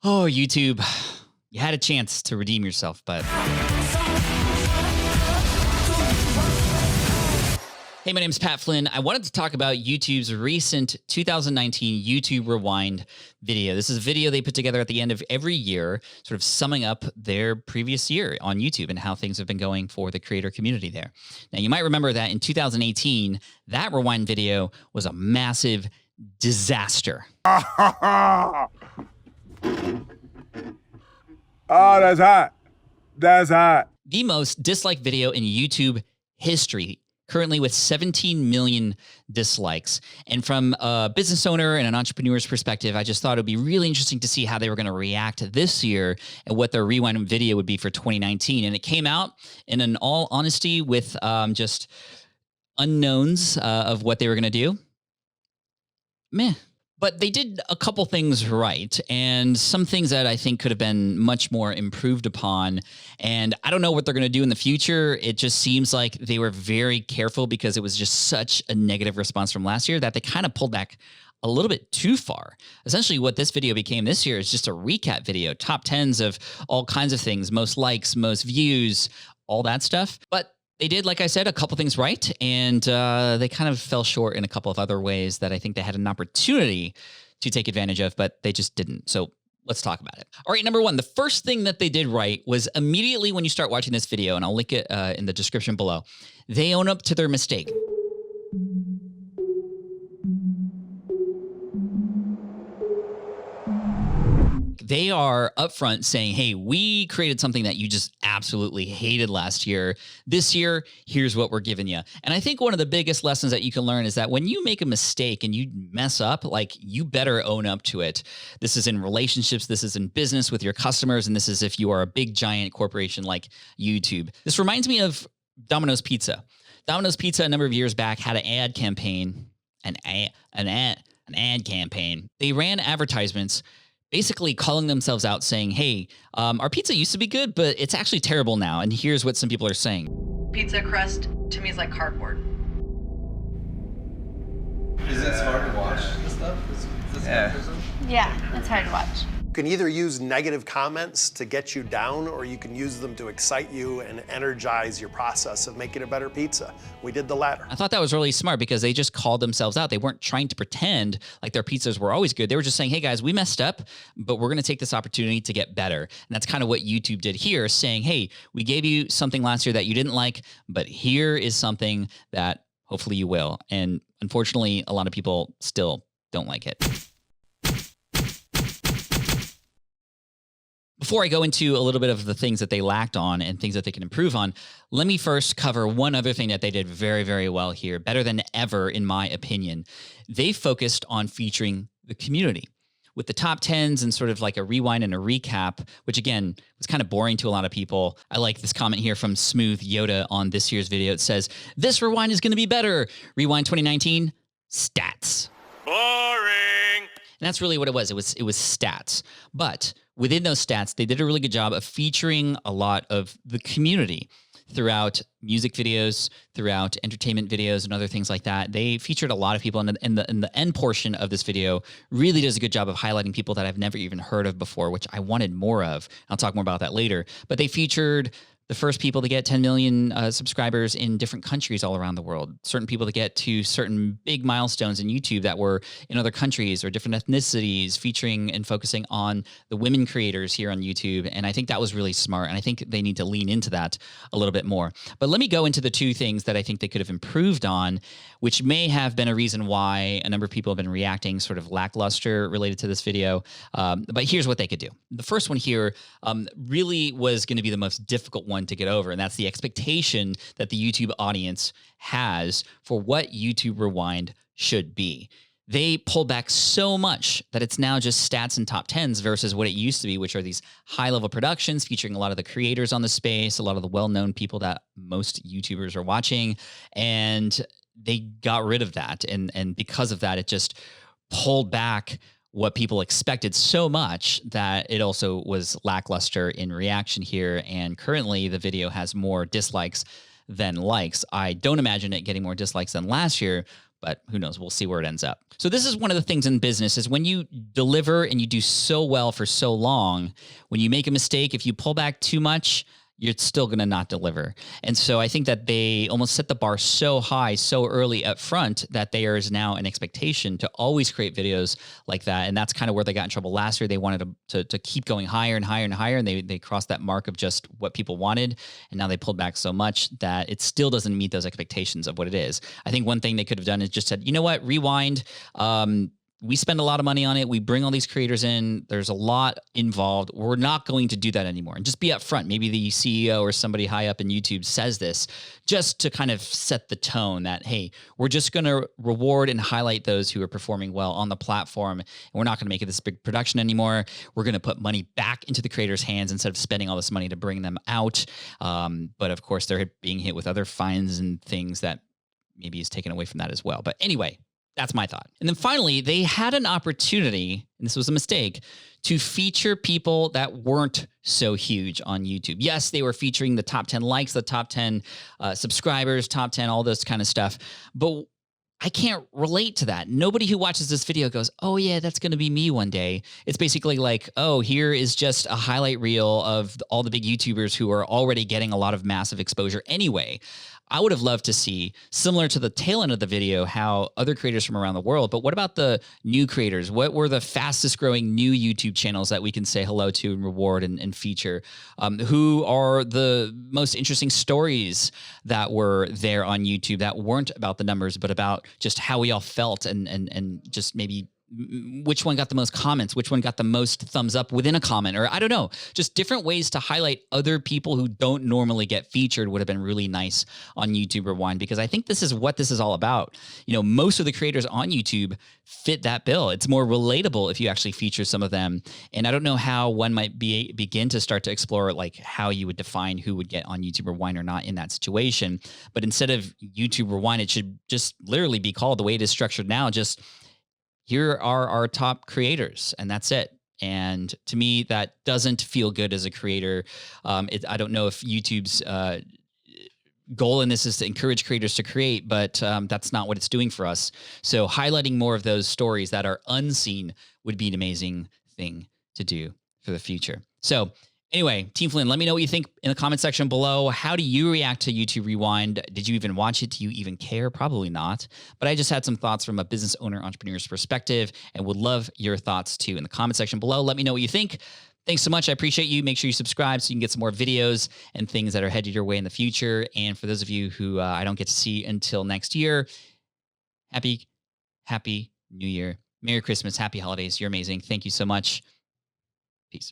Oh, YouTube, you had a chance to redeem yourself, but... Hey, my name's Pat Flynn. I wanted to talk about YouTube's recent 2019 YouTube Rewind video. This is a video they put together at the end of every year, sort of summing up their previous year on YouTube and how things have been going for the creator community there. Now, you might remember that in 2018, that Rewind video was a massive disaster. Oh, that's hot. That's hot. The most disliked video in YouTube history, currently with 17 million dislikes. And from a business owner and an entrepreneur's perspective, I just thought it would be really interesting to see how they were going to react this year and what their Rewind video would be for 2019. And it came out in an all honesty with just unknowns of what they were going to do. Meh. But they did a couple things right, and some things that I think could have been much more improved upon. And I don't know what they're going to do in the future. It just seems like they were very careful because it was just such a negative response from last year that they kind of pulled back a little bit too far. Essentially, what this video became this year is just a recap video, top 10s of all kinds of things, most likes, most views, all that stuff. But they did, like I said, a couple things right, and they kind of fell short in a couple of other ways that I think they had an opportunity to take advantage of, but they just didn't. So let's talk about it. All right, number one, the first thing that they did right was immediately when you start watching this video, and I'll link it in the description below, they own up to their mistake. They are upfront saying, hey, we created something that you just absolutely hated last year. This year, here's what we're giving you. And I think one of the biggest lessons that you can learn is that when you make a mistake and you mess up, like, you better own up to it. This is in relationships, this is in business with your customers, and this is if you are a big giant corporation like YouTube. This reminds me of Domino's Pizza. Domino's Pizza a number of years back had an ad campaign, an ad campaign. They ran advertisements basically calling themselves out saying, hey, our pizza used to be good, but it's actually terrible now. And here's what some people are saying. Pizza crust to me is like cardboard. Is it hard to watch this stuff? Yeah, it's hard to watch. You can either use negative comments to get you down, or you can use them to excite you and energize your process of making a better pizza. We did the latter. I thought that was really smart because they just called themselves out. They weren't trying to pretend like their pizzas were always good. They were just saying, hey guys, we messed up, but we're going to take this opportunity to get better. And that's kind of what YouTube did here, saying, hey, we gave you something last year that you didn't like, but here is something that hopefully you will. And unfortunately, a lot of people still don't like it. Before I go into a little bit of the things that they lacked on and things that they can improve on, let me first cover one other thing that they did very, very well here, better than ever, in my opinion. They focused on featuring the community with the top 10s and sort of like a rewind and a recap, which again, was kind of boring to a lot of people. I like this comment here from Smooth Yoda on this year's video. It says, this rewind is going to be better. Rewind 2019, stats. Boring. And that's really what it was. It was stats. But within those stats, they did a really good job of featuring a lot of the community throughout music videos, throughout entertainment videos, and other things like that. They featured a lot of people, and the end portion of this video really does a good job of highlighting people that I've never even heard of before, which I wanted more of. I'll talk more about that later. But they featured the first people to get 10 million subscribers in different countries all around the world, certain people to get to certain big milestones in YouTube that were in other countries or different ethnicities, featuring and focusing on the women creators here on YouTube. And I think that was really smart. And I think they need to lean into that a little bit more. But let me go into the two things that I think they could have improved on, which may have been a reason why a number of people have been reacting sort of lackluster related to this video. But here's what they could do. The first one here really was going to be the most difficult one to get over, and that's the expectation that the YouTube audience has for what YouTube Rewind should be. They pulled back so much that it's now just stats and top 10s versus what it used to be, which are these high-level productions featuring a lot of the creators on the space, a lot of the well-known people that most YouTubers are watching, and they got rid of that. And because of that, it just pulled back what people expected so much that it also was lackluster in reaction here. And currently the video has more dislikes than likes. I don't imagine it getting more dislikes than last year, but who knows? We'll see where it ends up. So this is one of the things in business is when you deliver and you do so well for so long, when you make a mistake, if you pull back too much, you're still going to not deliver. And so I think that they almost set the bar so high, so early up front that there is now an expectation to always create videos like that. And that's kind of where they got in trouble last year. They wanted to keep going higher and higher and higher. And they crossed that mark of just what people wanted. And now they pulled back so much that it still doesn't meet those expectations of what it is. I think one thing they could have done is just said, you know what, rewind. We spend a lot of money on it. We bring all these creators in. There's a lot involved. We're not going to do that anymore. And just be upfront. Maybe the CEO or somebody high up in YouTube says this just to kind of set the tone that, hey, we're just going to reward and highlight those who are performing well on the platform. And we're not going to make it this big production anymore. We're going to put money back into the creators' hands instead of spending all this money to bring them out. But of course, they're being hit with other fines and things that maybe is taken away from that as well. But anyway, that's my thought. And then finally, they had an opportunity, and this was a mistake, to feature people that weren't so huge on YouTube. Yes, they were featuring the top 10 likes, the top 10 subscribers, top 10, all this kind of stuff. But I can't relate to that. Nobody who watches this video goes, oh yeah, that's going to be me one day. It's basically like, oh, here is just a highlight reel of all the big YouTubers who are already getting a lot of massive exposure anyway. I would have loved to see, similar to the tail end of the video, how other creators from around the world, but what about the new creators? What were the fastest growing new YouTube channels that we can say hello to and reward and feature? Who are the most interesting stories that were there on YouTube that weren't about the numbers, but about just how we all felt and just maybe which one got the most comments, which one got the most thumbs up within a comment, or I don't know, just different ways to highlight other people who don't normally get featured would have been really nice on YouTube Rewind, because I think this is what this is all about. You know, most of the creators on YouTube fit that bill. It's more relatable if you actually feature some of them. And I don't know how one might begin to start to explore like how you would define who would get on YouTube Rewind or not in that situation. But instead of YouTube Rewind, it should just literally be called the way it is structured now, just here are our top creators, and that's it. And to me, that doesn't feel good as a creator. I don't know if YouTube's goal in this is to encourage creators to create, but that's not what it's doing for us. So highlighting more of those stories that are unseen would be an amazing thing to do for the future. So anyway, Team Flynn, let me know what you think in the comment section below. How do you react to YouTube Rewind? Did you even watch it? Do you even care? Probably not. But I just had some thoughts from a business owner, entrepreneur's perspective, and would love your thoughts too in the comment section below. Let me know what you think. Thanks so much. I appreciate you. Make sure you subscribe so you can get some more videos and things that are headed your way in the future. And for those of you who I don't get to see until next year, happy New Year. Merry Christmas. Happy holidays. You're amazing. Thank you so much. Peace.